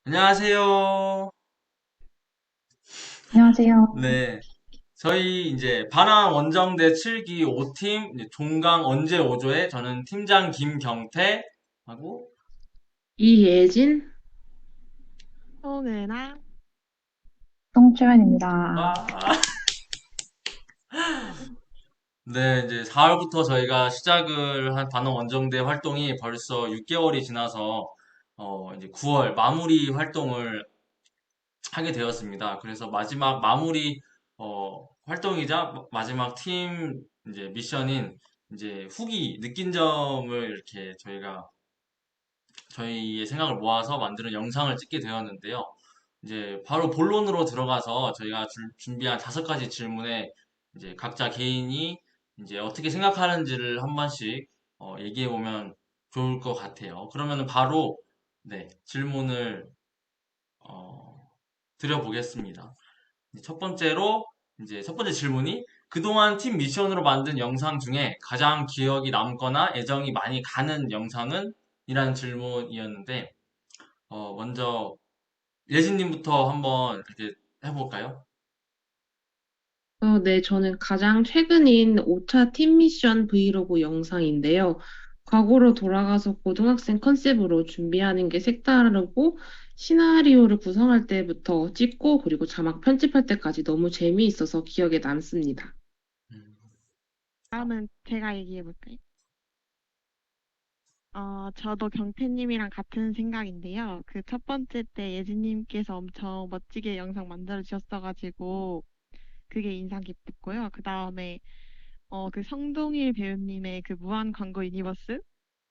안녕하세요. 안녕하세요. 네. 저희 이제 반항 원정대 7기 5팀 종강 언제 오조에 저는 팀장 김경태 하고 이예진? 송은아, 송주현입니다. 와. 네, 이제 4월부터 저희가 시작을 한 반항 원정대 활동이 벌써 6개월이 지나서 이제 9월 마무리 활동을 하게 되었습니다. 그래서 마지막 마무리 활동이자 마지막 팀 이제 미션인 이제 후기 느낀 점을 이렇게 저희의 생각을 모아서 만드는 영상을 찍게 되었는데요. 이제 바로 본론으로 들어가서 저희가 준비한 5가지 질문에 이제 각자 개인이 이제 어떻게 생각하는지를 한 번씩 얘기해 보면 좋을 것 같아요. 그러면은 바로 네, 질문을 어, 드려보겠습니다. 첫 번째로, 이제 첫 번째 질문이 그동안 팀 미션으로 만든 영상 중에 가장 기억이 남거나 애정이 많이 가는 영상은? 이라는 질문이었는데, 먼저 예진님부터 한번 이렇게 해볼까요? 네, 저는 가장 최근인 5차 팀 미션 브이로그 영상인데요. 과거로 돌아가서 고등학생 컨셉으로 준비하는 게 색다르고, 시나리오를 구성할 때부터 찍고, 그리고 자막 편집할 때까지 너무 재미있어서 기억에 남습니다. 음, 다음은 제가 얘기해볼까요? 저도 경태님이랑 같은 생각인데요. 그 첫 번째 때 예진님께서 엄청 멋지게 영상 만들어 주셨어가지고 그게 인상 깊었고요. 그 다음에 그 성동일 배우님의 그 무한 광고 유니버스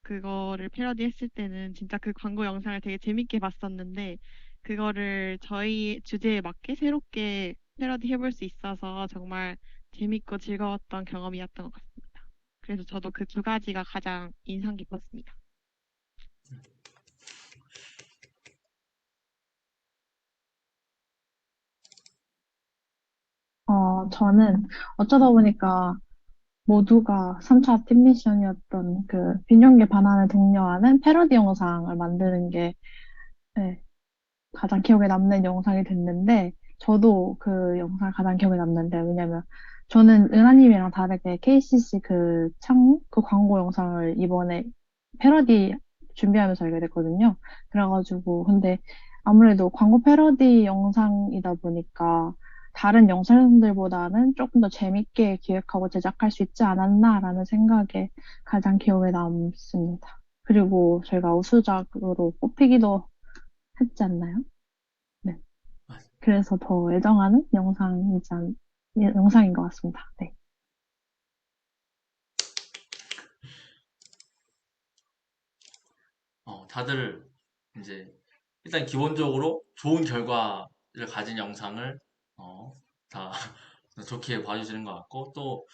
그거를 패러디 했을 때는 진짜 그 광고 영상을 되게 재밌게 봤었는데 그거를 저희 주제에 맞게 새롭게 패러디 해볼 수 있어서 정말 재밌고 즐거웠던 경험이었던 것 같습니다. 그래서 저도 그 두 가지가 가장 인상 깊었습니다. 저는 어쩌다 보니까 모두가 3차 팀 미션이었던 그 빈용기 반환을 독려하는 패러디 영상을 만드는 게 네, 가장 기억에 남는 영상이 됐는데, 저도 그 영상이 가장 기억에 남는데, 왜냐면 저는 은하님이랑 다르게 KCC 그 창, 그 광고 영상을 이번에 패러디 준비하면서 알게 됐거든요. 그래가지고, 근데 아무래도 광고 패러디 영상이다 보니까 다른 영상들보다는 조금 더 재밌게 기획하고 제작할 수 있지 않았나라는 생각에 가장 기억에 남습니다. 그리고 저희가 우수작으로 뽑히기도 했지 않나요? 네. 그래서 더 애정하는 영상인 것 같습니다. 네. 다들 이제 일단 기본적으로 좋은 결과를 가진 영상을 다 좋게 봐주시는 것 같고 또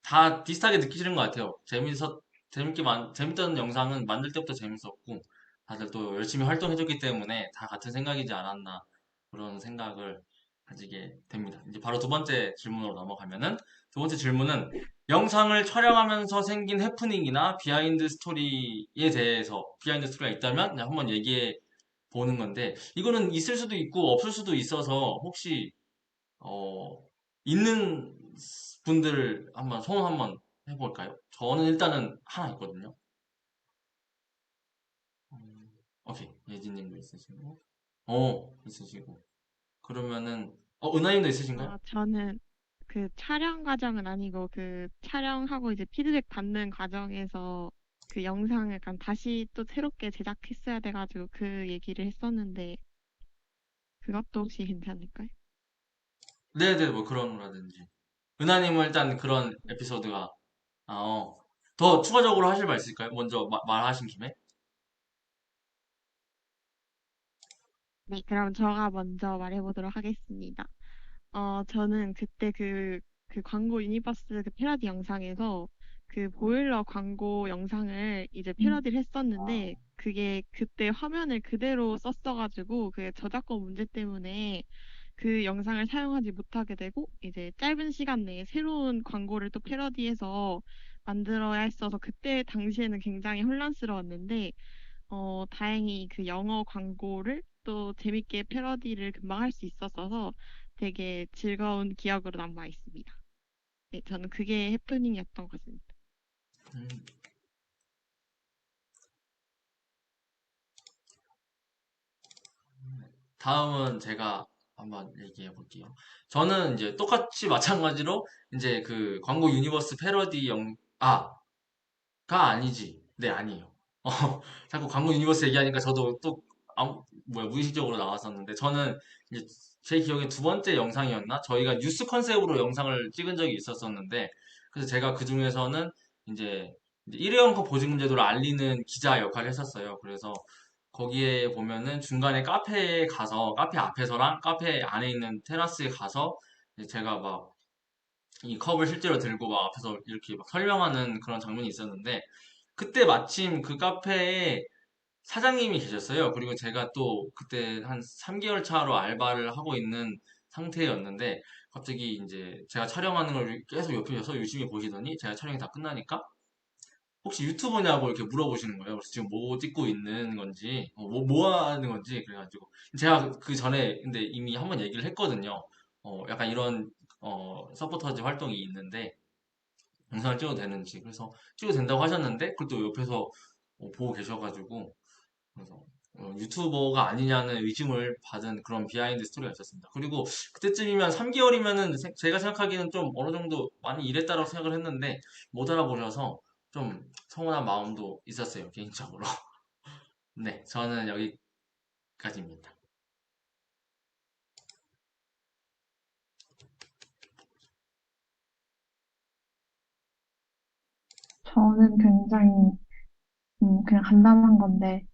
다 비슷하게 느끼시는 것 같아요. 재밌던 영상은 만들 때부터 재밌었고, 다들 또 열심히 활동해줬기 때문에 다 같은 생각이지 않았나, 그런 생각을 가지게 됩니다. 이제 바로 두 번째 질문으로 넘어가면은, 두 번째 질문은 영상을 촬영하면서 생긴 해프닝이나 비하인드 스토리가 있다면 그냥 한번 얘기해 보는 건데, 이거는 있을 수도 있고 없을 수도 있어서 혹시 어, 있는 분들 한번 소원 한번 해볼까요? 저는 일단은 하나 있거든요. 오케이. 예진님도 있으시고. 있으시고. 그러면은, 은하님도 있으신가요? 저는 그 촬영 과정은 아니고 그 촬영하고 이제 피드백 받는 과정에서 그 영상을 약간 다시 또 새롭게 제작했어야 돼가지고 그 얘기를 했었는데 그것도 혹시 괜찮을까요? 네네, 뭐 그런 거라든지. 은하님은 일단 그런 에피소드가, 더 추가적으로 하실 말 있을까요? 먼저 말하신 김에. 네, 그럼 제가 먼저 말해보도록 하겠습니다. 저는 그때 그 광고 유니버스 그 패러디 영상에서 그 보일러 광고 영상을 이제 패러디를 했었는데 그게 그때 화면을 그대로 썼어가지고 그게 저작권 문제 때문에 그 영상을 사용하지 못하게 되고 이제 짧은 시간 내에 새로운 광고를 또 패러디해서 만들어야 했어서 그때 당시에는 굉장히 혼란스러웠는데 다행히 그 영어 광고를 또 재밌게 패러디를 금방 할 수 있었어서 되게 즐거운 기억으로 남아 있습니다. 네, 저는 그게 해프닝이었던 것 같습니다. 음, 다음은 제가 한번 얘기해 볼게요. 저는 이제 똑같이 마찬가지로 이제 그 광고 유니버스 패러디 가 아니지. 네, 아니에요. 어, 자꾸 광고 유니버스 얘기하니까 저도 또, 무의식적으로 나왔었는데, 저는 이제 제 기억에 두 번째 영상이었나? 저희가 뉴스 컨셉으로 영상을 찍은 적이 있었었는데, 그래서 제가 그 중에서는 이제 일회용 컵 보증금 제도를 알리는 기자 역할을 했었어요. 그래서 거기에 보면은 중간에 카페에 가서, 카페 앞에서랑 카페 안에 있는 테라스에 가서, 이제 제가 막 이 컵을 실제로 들고 막 앞에서 이렇게 막 설명하는 그런 장면이 있었는데, 그때 마침 그 카페에 사장님이 계셨어요. 그리고 제가 또 그때 한 3개월 차로 알바를 하고 있는 상태였는데, 갑자기 이제 제가 촬영하는 걸 계속 옆에서 유심히 보시더니, 제가 촬영이 다 끝나니까, 혹시 유튜버냐고 이렇게 물어보시는 거예요. 그래서 지금 뭐 찍고 있는 건지, 뭐 하는 건지, 그래가지고. 제가 그 전에 근데 이미 한번 얘기를 했거든요. 약간 이런, 서포터즈 활동이 있는데, 영상을 찍어도 되는지. 그래서 찍어도 된다고 하셨는데, 그걸 또 옆에서 보고 계셔가지고, 그래서 유튜버가 아니냐는 의심을 받은 그런 비하인드 스토리가 있었습니다. 그리고 그때쯤이면 3개월이면은 제가 생각하기에는 좀 어느 정도 많이 일했다고 생각을 했는데, 못 알아보셔서 좀 서운한 마음도 있었어요, 개인적으로. 네, 저는 여기까지입니다. 저는 굉장히 그냥 간단한 건데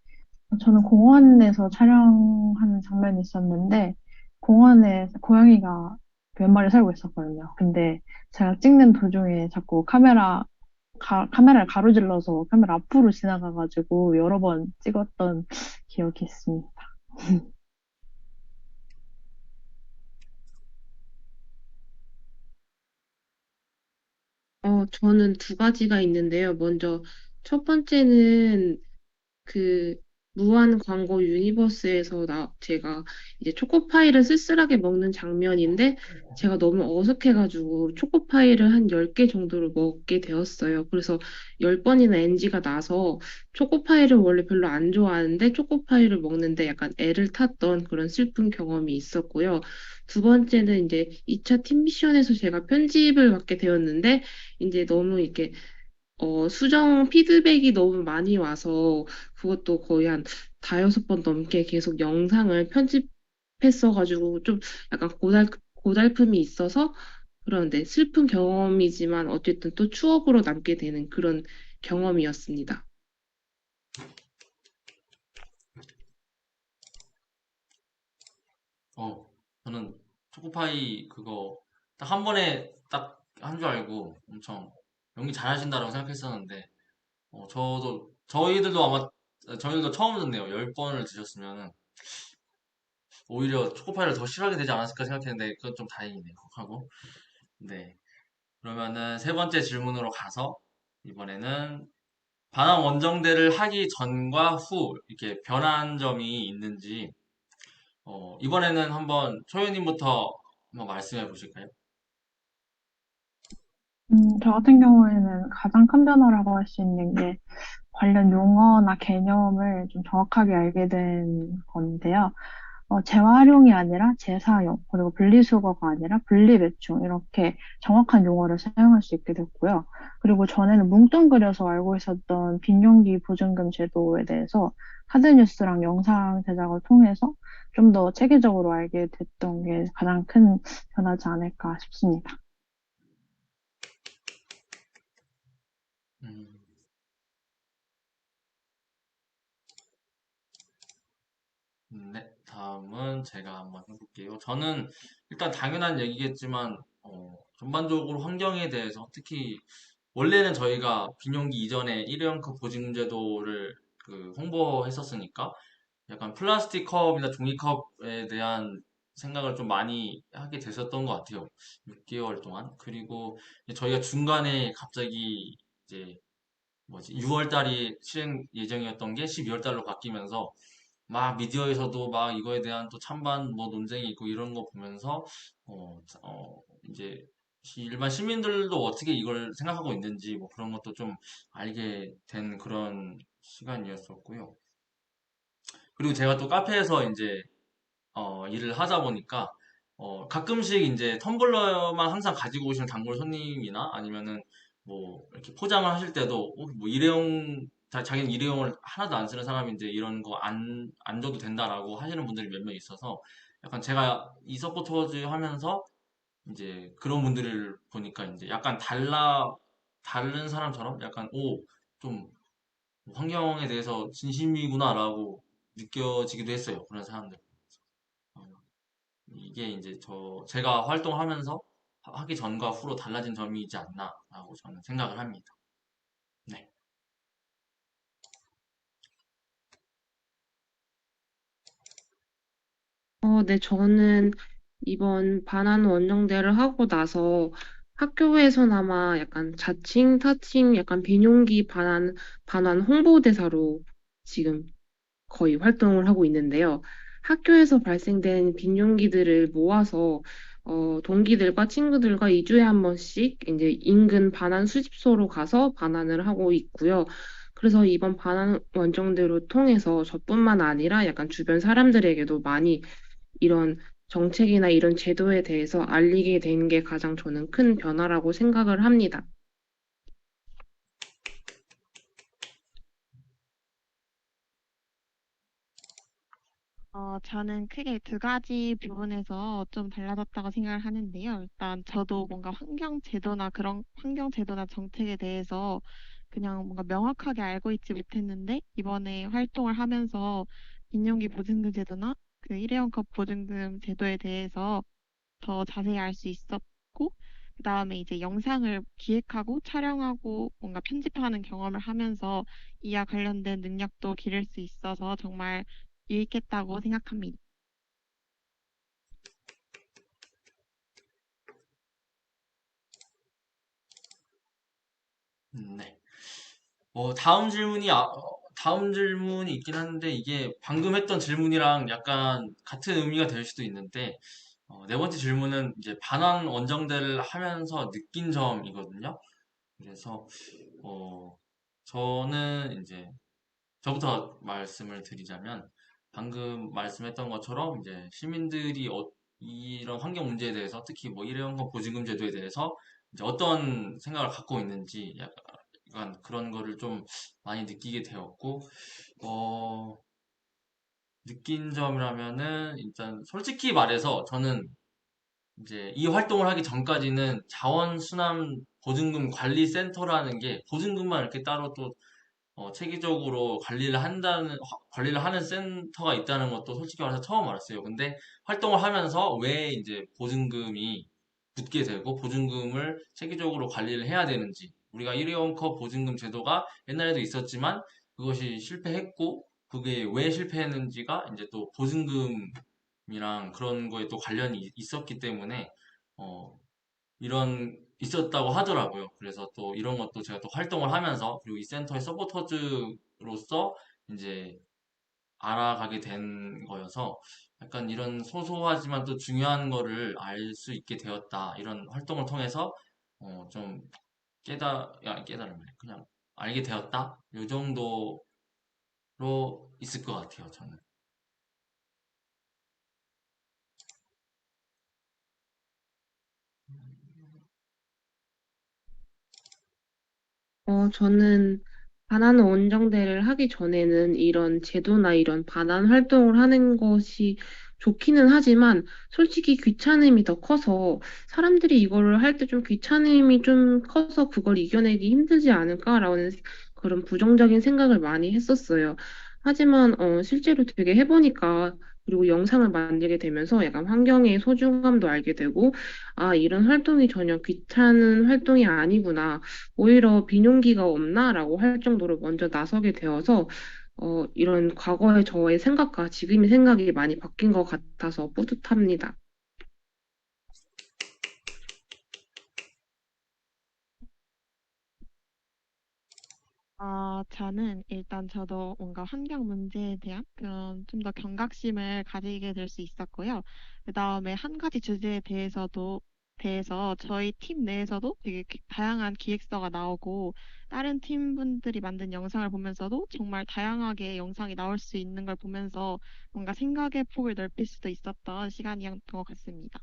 저는 공원에서 촬영하는 장면이 있었는데 공원에 고양이가 몇 마리 살고 있었거든요. 근데 제가 찍는 도중에 자꾸 카메라를 가로질러서 카메라 앞으로 지나가가지고 여러 번 찍었던 기억이 있습니다. 저는 두 가지가 있는데요. 먼저 첫 번째는 그 무한 광고 유니버스에서 제가 이제 초코파이를 쓸쓸하게 먹는 장면인데 제가 너무 어색해가지고 초코파이를 한 10개 정도를 먹게 되었어요. 그래서 10번이나 NG가 나서 초코파이를 원래 별로 안 좋아하는데 초코파이를 먹는데 약간 애를 탔던 그런 슬픈 경험이 있었고요. 두 번째는 이제 2차 팀 미션에서 제가 편집을 받게 되었는데 이제 너무 이렇게 수정 피드백이 너무 많이 와서 그것도 거의 한 다여섯 번 넘게 계속 영상을 편집했어가지고 좀 약간 고달픔이 있어서 그런데 슬픈 경험이지만 어쨌든 또 추억으로 남게 되는 그런 경험이었습니다. 어, 저는 초코파이 그거 딱 한 번에 딱 한 줄 알고 엄청 연기 잘하신다라고 생각했었는데, 저희들도 처음 듣네요. 10번을 드셨으면 오히려 초코파이를 더 싫어하게 되지 않았을까 생각했는데, 그건 좀 다행이네요. 하고. 네. 그러면은 세 번째 질문으로 가서, 이번에는 반환 원정대를 하기 전과 후, 이렇게 변한 점이 있는지, 이번에는 한번 초연님부터 한번 말씀해 보실까요? 저 같은 경우에는 가장 큰 변화라고 할 수 있는 게 관련 용어나 개념을 좀 정확하게 알게 된 건데요. 재활용이 아니라 재사용, 그리고 분리수거가 아니라 분리배출, 이렇게 정확한 용어를 사용할 수 있게 됐고요. 그리고 전에는 뭉뚱그려서 알고 있었던 빈용기 보증금 제도에 대해서 카드뉴스랑 영상 제작을 통해서 좀 더 체계적으로 알게 됐던 게 가장 큰 변화지 않을까 싶습니다. 음, 네. 다음은 제가 한번 해볼게요. 저는 일단 당연한 얘기겠지만, 전반적으로 환경에 대해서 특히 원래는 저희가 빈용기 이전에 일회용 컵 보증금 제도를 그 홍보했었으니까 약간 플라스틱 컵이나 종이컵에 대한 생각을 좀 많이 하게 됐었던 것 같아요. 6개월 동안. 그리고 저희가 중간에 갑자기 이제 6월 달이 실행 예정이었던 게 12월 달로 바뀌면서 막 미디어에서도 막 이거에 대한 또 찬반 뭐 논쟁이 있고 이런 거 보면서 이제 일반 시민들도 어떻게 이걸 생각하고 있는지 뭐 그런 것도 좀 알게 된 그런 시간이었었고요. 그리고 제가 또 카페에서 이제 일을 하다 보니까 가끔씩 이제 텀블러만 항상 가지고 오시는 단골 손님이나 아니면은 뭐 이렇게 포장을 하실 때도 뭐 일회용 자기는 일회용을 하나도 안 쓰는 사람인데 이런 거 안 줘도 된다라고 하시는 분들이 몇 명 있어서 약간 제가 이 서포터즈 하면서 이제 그런 분들을 보니까 이제 약간 다른 사람처럼 약간 좀 환경에 대해서 진심이구나라고 느껴지기도 했어요. 그런 사람들. 어, 이게 이제 제가 활동하면서 하기 전과 후로 달라진 점이지 않나라고 저는 생각을 합니다. 네. 네, 저는 이번 반환 원정대를 하고 나서 학교에서나마 약간 자칭, 타칭, 약간 비뇽기 반환 홍보대사로 지금 거의 활동을 하고 있는데요. 학교에서 발생된 빈용기들을 모아서 동기들과 친구들과 2주에 한 번씩 이제 인근 반환 수집소로 가서 반환을 하고 있고요. 그래서 이번 반환 원정대로 통해서 저뿐만 아니라 약간 주변 사람들에게도 많이 이런 정책이나 이런 제도에 대해서 알리게 된 게 가장 저는 큰 변화라고 생각을 합니다. 저는 크게 두 가지 부분에서 좀 달라졌다고 생각을 하는데요. 일단 저도 뭔가 환경제도나 그런 환경제도나 정책에 대해서 그냥 뭔가 명확하게 알고 있지 못했는데 이번에 활동을 하면서 빈용기 보증금 제도나 그 일회용 컵 보증금 제도에 대해서 더 자세히 알 수 있었고, 그다음에 이제 영상을 기획하고 촬영하고 뭔가 편집하는 경험을 하면서 이와 관련된 능력도 기를 수 있어서 정말 유익했다고 생각합니다. 네. 다음 질문이 있긴 한데 이게 방금 했던 질문이랑 약간 같은 의미가 될 수도 있는데 네 번째 질문은 이제 반환 원정대를 하면서 느낀 점이거든요. 그래서 어, 저는 이제 저부터 말씀을 드리자면 방금 말씀했던 것처럼 이제 시민들이 이런 환경 문제에 대해서 특히 뭐 일회용품 보증금 제도에 대해서 이제 어떤 생각을 갖고 있는지 약간 그런 거를 좀 많이 느끼게 되었고 어, 느낀 점이라면은 일단 솔직히 말해서 저는 이제 이 활동을 하기 전까지는 자원순환 보증금 관리센터라는 게 보증금만 이렇게 따로 또 체계적으로 관리를 하는 센터가 있다는 것도 솔직히 말해서 처음 알았어요. 근데 활동을 하면서 왜 이제 보증금이 붙게 되고 보증금을 체계적으로 관리를 해야 되는지 우리가 일회용 컵 보증금 제도가 옛날에도 있었지만 그것이 실패했고 그게 왜 실패했는지가 이제 또 보증금이랑 그런 거에 또 관련이 있었기 때문에 어, 있었다고 하더라고요. 그래서 또 이런 것도 제가 또 활동을 하면서, 그리고 이 센터의 서포터즈로서 이제 알아가게 된 거여서 약간 이런 소소하지만 또 중요한 거를 알 수 있게 되었다. 이런 활동을 통해서 좀 깨달음을 그냥 알게 되었다. 이 정도로 있을 것 같아요, 저는. 저는 반환 원정대를 하기 전에는 이런 제도나 이런 반환 활동을 하는 것이 좋기는 하지만 솔직히 귀찮음이 더 커서 사람들이 이거를 할 때 좀 귀찮음이 좀 커서 그걸 이겨내기 힘들지 않을까라는 그런 부정적인 생각을 많이 했었어요. 하지만 실제로 되게 해보니까 그리고 영상을 만들게 되면서 약간 환경의 소중함도 알게 되고 아, 이런 활동이 전혀 귀찮은 활동이 아니구나. 오히려 비용기가 없나라고 할 정도로 먼저 나서게 되어서 이런 과거의 저의 생각과 지금의 생각이 많이 바뀐 것 같아서 뿌듯합니다. 저는 일단 저도 뭔가 환경 문제에 대한 그런 좀 더 경각심을 가지게 될 수 있었고요. 그 다음에 한 가지 주제에 대해서 저희 팀 내에서도 되게 다양한 기획서가 나오고 다른 팀 분들이 만든 영상을 보면서도 정말 다양하게 영상이 나올 수 있는 걸 보면서 뭔가 생각의 폭을 넓힐 수도 있었던 시간이었던 것 같습니다.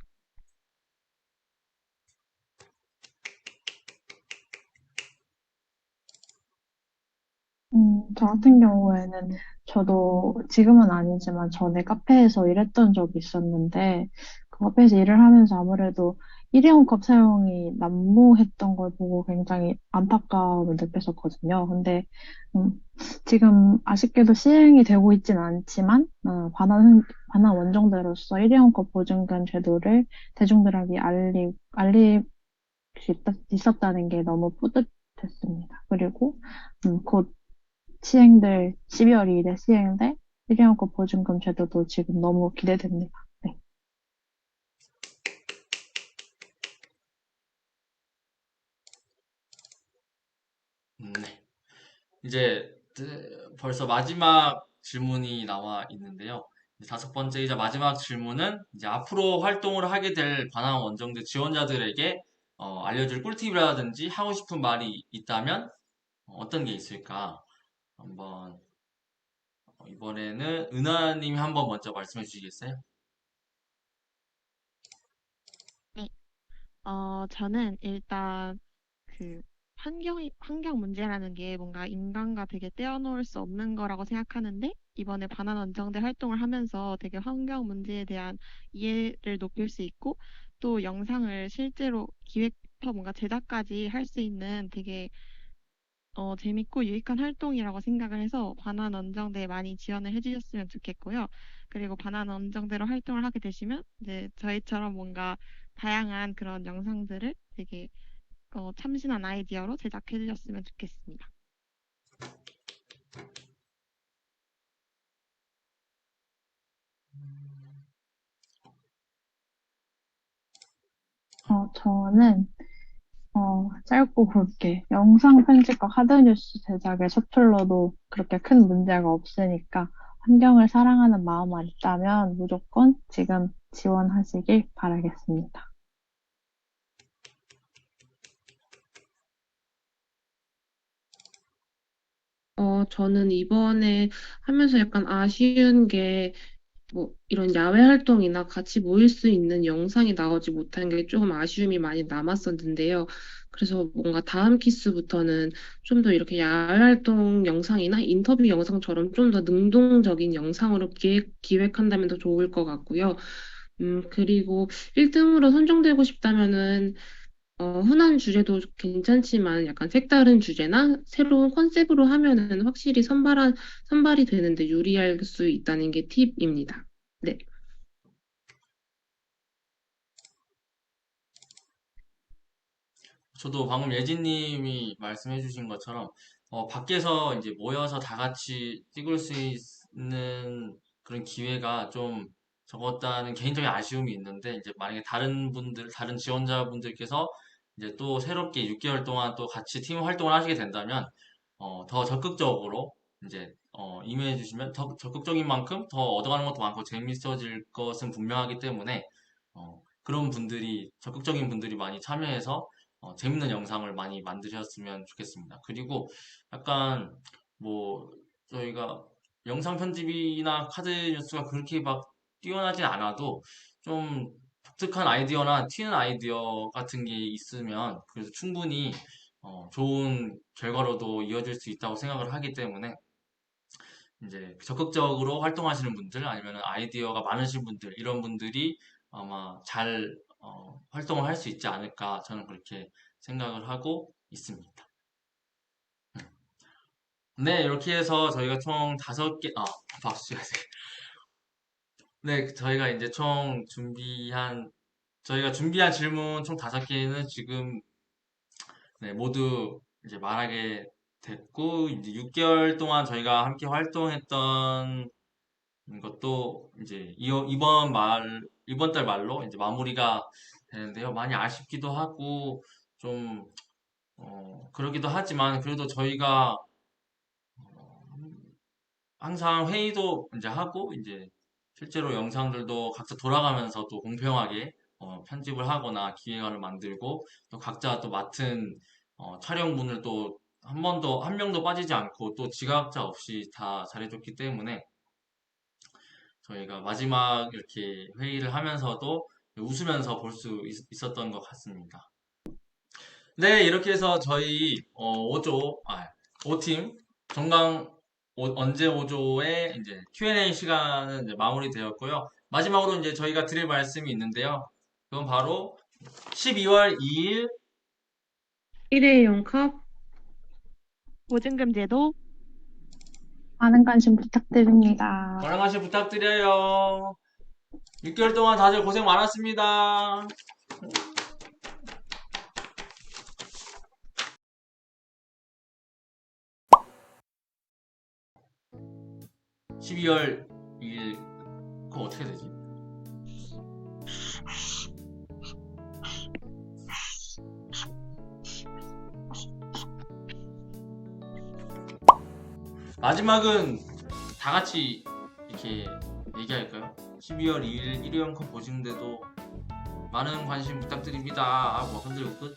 저 같은 경우에는 저도 지금은 아니지만 전에 카페에서 일했던 적이 있었는데 그 카페에서 일을 하면서 아무래도 일회용 컵 사용이 난무했던 걸 보고 굉장히 안타까움을 느꼈었거든요. 근데 음, 지금 아쉽게도 시행이 되고 있진 않지만 반환 원정대로서 일회용 컵 보증금 제도를 대중들에게 알릴 수 있었다는 게 너무 뿌듯했습니다. 그리고 곧 12월 2일에 시행될 일회용컵 보증금 제도도 지금 너무 기대됩니다. 네. 네. 이제 벌써 마지막 질문이 나와 있는데요. 이제 다섯 번째이자 마지막 질문은 이제 앞으로 활동을 하게 될 반항 원정대 지원자들에게 알려줄 꿀팁이라든지 하고 싶은 말이 있다면 어떤 게 있을까? 한번 이번에는 은하님이 한번 먼저 말씀해 주시겠어요? 네. 저는 일단 그 환경 문제라는 게 뭔가 인간과 되게 떼어놓을 수 없는 거라고 생각하는데 이번에 바나나 원정대 활동을 하면서 되게 환경 문제에 대한 이해를 높일 수 있고 또 영상을 실제로 기획부터 뭔가 제작까지 할 수 있는 되게 재밌고 유익한 활동이라고 생각을 해서 바나나 원정대에 많이 지원을 해주셨으면 좋겠고요. 그리고 바나나 원정대로 활동을 하게 되시면 이제 저희처럼 뭔가 다양한 그런 영상들을 되게 참신한 아이디어로 제작해 주셨으면 좋겠습니다. 저는 짧고 굵게 영상 편집과 카드뉴스 제작의 서툴러도 그렇게 큰 문제가 없으니까 환경을 사랑하는 마음만 있다면 무조건 지금 지원하시길 바라겠습니다. 저는 이번에 하면서 약간 아쉬운 게 뭐 이런 야외 활동이나 같이 모일 수 있는 영상이 나오지 못한 게 조금 아쉬움이 많이 남았었는데요. 그래서 뭔가 다음 키스부터는 좀 더 이렇게 야외 활동 영상이나 인터뷰 영상처럼 좀 더 능동적인 영상으로 기획한다면 더 좋을 것 같고요. 그리고 1등으로 선정되고 싶다면은 흔한 주제도 괜찮지만 약간 색다른 주제나 새로운 컨셉으로 하면은 확실히 선발이 되는데 유리할 수 있다는 게 팁입니다. 네. 저도 방금 예진님이 말씀해주신 것처럼 밖에서 이제 모여서 다 같이 찍을 수 있는 그런 기회가 좀 적었다는 개인적인 아쉬움이 있는데 이제 만약에 다른 지원자분들께서 이제 또 새롭게 6개월 동안 또 같이 팀 활동을 하시게 된다면 더 적극적으로 이제 임해해 주시면 더 적극적인 만큼 더 얻어가는 것도 많고 재밌어질 것은 분명하기 때문에 그런 분들이 적극적인 분들이 많이 참여해서 재밌는 영상을 많이 만드셨으면 좋겠습니다. 그리고 약간 뭐 저희가 영상 편집이나 카드 뉴스가 그렇게 막 뛰어나진 않아도 좀 독특한 아이디어나 튀는 아이디어 같은 게 있으면 그래서 충분히 좋은 결과로도 이어질 수 있다고 생각을 하기 때문에 이제 적극적으로 활동하시는 분들 아니면 아이디어가 많으신 분들 이런 분들이 아마 잘 활동을 할 수 있지 않을까 저는 그렇게 생각을 하고 있습니다. 네, 이렇게 해서 저희가 총 다섯 개, 박수 치세요. 네, 저희가 준비한 질문 총 다섯 개는 지금 네, 모두 이제 말하게 됐고, 이제 6개월 동안 저희가 함께 활동했던 것도 이제 이번 달 말로 이제 마무리가 되는데요. 많이 아쉽기도 하고, 좀, 그러기도 하지만, 그래도 저희가 항상 회의도 이제 하고, 이제 실제로 영상들도 각자 돌아가면서 또 공평하게 편집을 하거나 기획안을 만들고, 또 각자 또 맡은 촬영분을 또 한 명도 빠지지 않고 또 지각자 없이 다 잘해줬기 때문에 저희가 마지막 이렇게 회의를 하면서도 웃으면서 볼 수 있었던 것 같습니다. 네, 이렇게 해서 저희 5팀 종강 언제 5조의 이제 Q&A 시간은 이제 마무리되었고요. 마지막으로 이제 저희가 드릴 말씀이 있는데요. 그건 바로 12월 2일 일회용 컵 보증금 제도 많은 관심 부탁드립니다. 관람 관심 부탁드려요. 6개월 동안 다들 고생 많았습니다. 12월 2일 그거 어떻게 되지? 마지막은 다 같이 이렇게 얘기할까요? 12월 2일 일회용 컵 보시는데도 많은 관심 부탁드립니다 하고 흔들고 끝?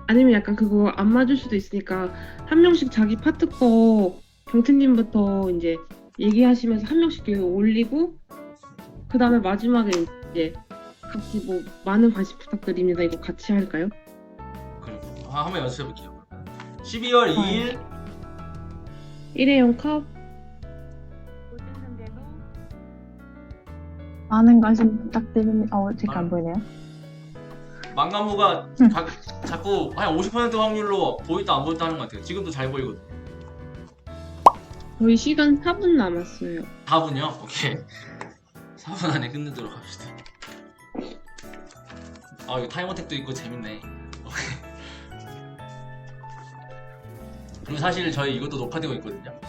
아니면 약간 그거 안 맞을 수도 있으니까 한 명씩 자기 파트 거 경태님부터 이제 얘기하시면서 한 명씩 이렇게 올리고 그 다음에 마지막에 이제 같이 뭐 많은 관심 부탁드립니다 이거 같이 할까요? 그리고 한번 연습해볼게요. 12월 2일 일회용 컵 보증금 제도 많은 관심 부탁드립니다. 제가 안 아. 보이네요. 망간부가 자꾸 한 50% 확률로 보였다 안 보였다 하는 것 같아요. 지금도 잘 보이거든요. 거의 시간 4분 남았어요. 4분요? 오케이. 4분 안에 끝내도록 합시다. 이거 타이머택도 있고 재밌네. 오케이. 그리고 사실 저희 이것도 녹화되고 있거든요.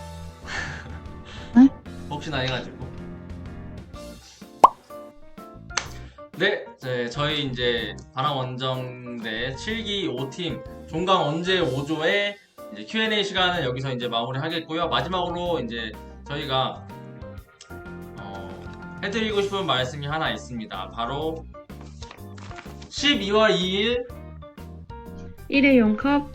네? 혹시나 해가지고. 네, 저희 이제 바람원정대 7기 5팀 종강 언제 5조의 이제 Q&A 시간은 여기서 이제 마무리 하겠고요. 마지막으로 이제 저희가 해드리고 싶은 말씀이 하나 있습니다. 바로 12월 2일 일회용 컵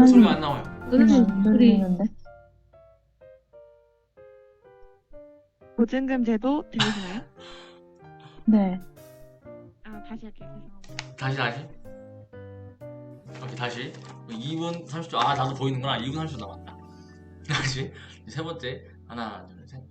소리가 안 나와요. 은하님 안 소리 들리는데? 보증금 제도 들리시나요? 네. 다시 할게요. 죄송합니다. 다시. 오케이, 다시. 2분 30초. 나도 보이는구나. 2분 30초 남았다. 다시. 세 번째. 하나, 둘, 셋.